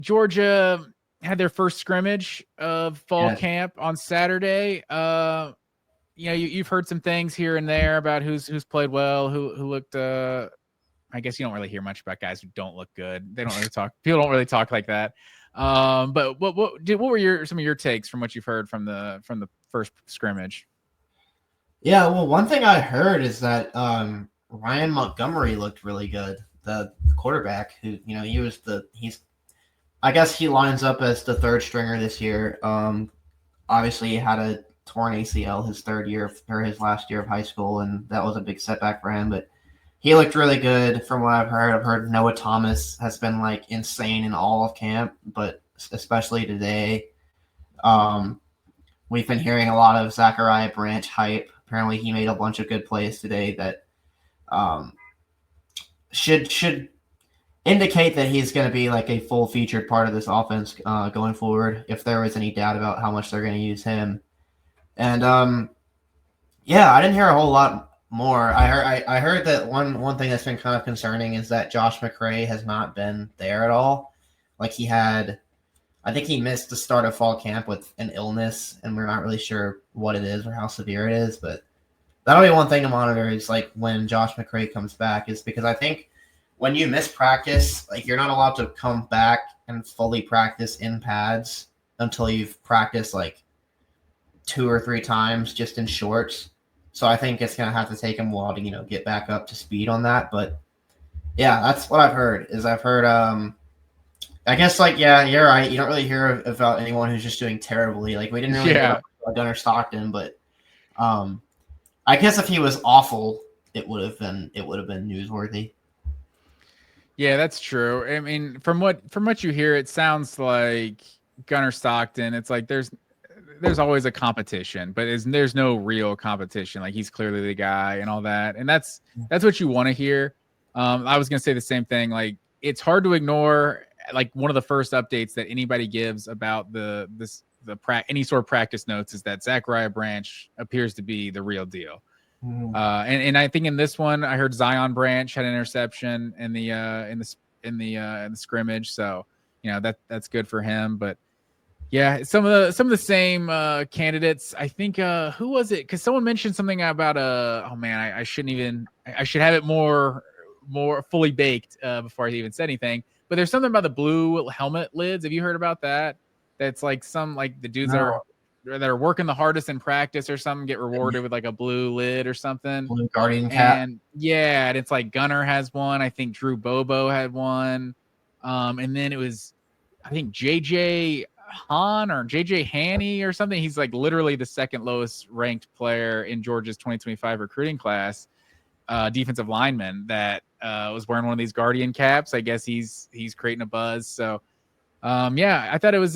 Georgia had their first scrimmage of fall camp on Saturday. You've heard some things here and there about who's played well, who looked. I guess you don't really hear much about guys who don't look good. They don't really talk. People don't really talk like that. But what were some of your takes from what you've heard from the first scrimmage? Yeah, well, one thing I heard is that Ryan Montgomery looked really good. The quarterback, who I guess he lines up as the third stringer this year. Obviously, he had a torn ACL his his last year of high school, and that was a big setback for him. But he looked really good from what I've heard. I've heard Noah Thomas has been like insane in all of camp, but especially today. We've been hearing a lot of Zachariah Branch hype. Apparently, he made a bunch of good plays today that should indicate that he's going to be like a full featured part of this offense going forward, if there was any doubt about how much they're going to use him. And I didn't hear a whole lot more. I heard that one thing that's been kind of concerning is that Josh McCray has not been there at all. Like I think he missed the start of fall camp with an illness, and we're not really sure what it is or how severe it is. But that'll be one thing to monitor is like when Josh McCray comes back, is because I think when you miss practice, like you're not allowed to come back and fully practice in pads until you've practiced like 2 or 3 times just in shorts. So I think it's going to have to take him a while to, get back up to speed on that. But yeah, that's what I've heard I guess you're right. You don't really hear about anyone who's just doing terribly. Like we didn't really hear about Gunnar Stockton, but I guess if he was awful, it would have been newsworthy. Yeah, that's true. I mean, from what you hear, it sounds like Gunnar Stockton. It's like there's always a competition, but there's no real competition. Like he's clearly the guy and all that, and that's what you want to hear. I was gonna say the same thing. Like it's hard to ignore. Like one of the first updates that anybody gives about any sort of practice notes is that Zachariah Branch appears to be the real deal. And I think in this one, I heard Zion Branch had an interception in the scrimmage. So, that's good for him. But yeah, some of the same candidates. I think who was it? Because someone mentioned something about I should have it more fully baked before I even said anything. But there's something about the blue helmet lids. Have you heard about that? That's like the dudes that are working the hardest in practice or something get rewarded with like a blue lid or something. Blue Guardian cap. And yeah, and it's like Gunnar has one. I think Drew Bobo had one. And then it was, I think JJ Hahn or JJ Haney or something. He's like literally the second lowest ranked player in Georgia's 2025 recruiting class, defensive lineman that was wearing one of these Guardian caps. I guess he's creating a buzz. So I thought it was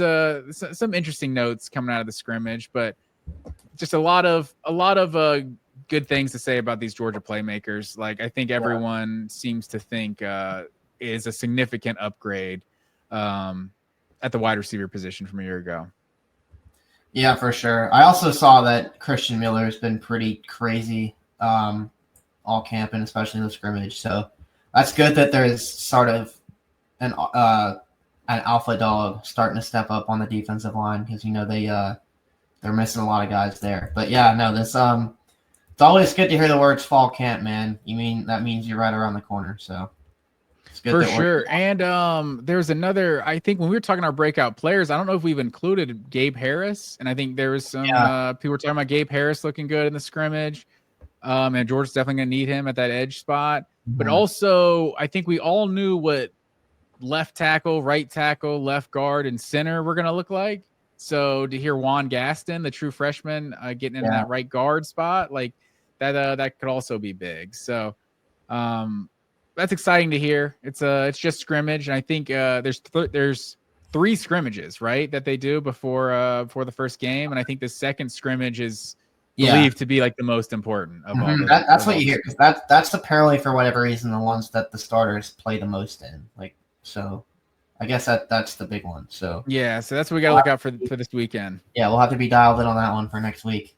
some interesting notes coming out of the scrimmage, but just a lot of good things to say about these Georgia playmakers. Like I think everyone seems to think is a significant upgrade at the wide receiver position from a year ago. Yeah, for sure. I also saw that Christian Miller has been pretty crazy all camp and especially in the scrimmage. So that's good that there's sort of an alpha dog starting to step up on the defensive line because they're missing a lot of guys there. But yeah, no, this it's always good to hear the words fall camp, man. That means you're right around the corner. So it's good for sure. And there's another. I think when we were talking our breakout players, I don't know if we've included Gabe Harris, and I think there was some people were talking about Gabe Harris looking good in the scrimmage. And Georgia's definitely gonna need him at that edge spot. Mm-hmm. But also, I think we all knew what left tackle, right tackle, left guard, and center were going to look like. So to hear Juan Gaston, the true freshman, getting in that right guard spot, like that could also be big. So that's exciting to hear. It's just scrimmage, and I think there's 3 scrimmages, right, that they do before the first game, and I think the second scrimmage is believed to be like the most important of all. That's what you hear, because that's apparently for whatever reason the ones that the starters play the most in, like. So I guess that's the big one. So so that's what we got to look out for this weekend. Yeah, we'll have to be dialed in on that one for next week.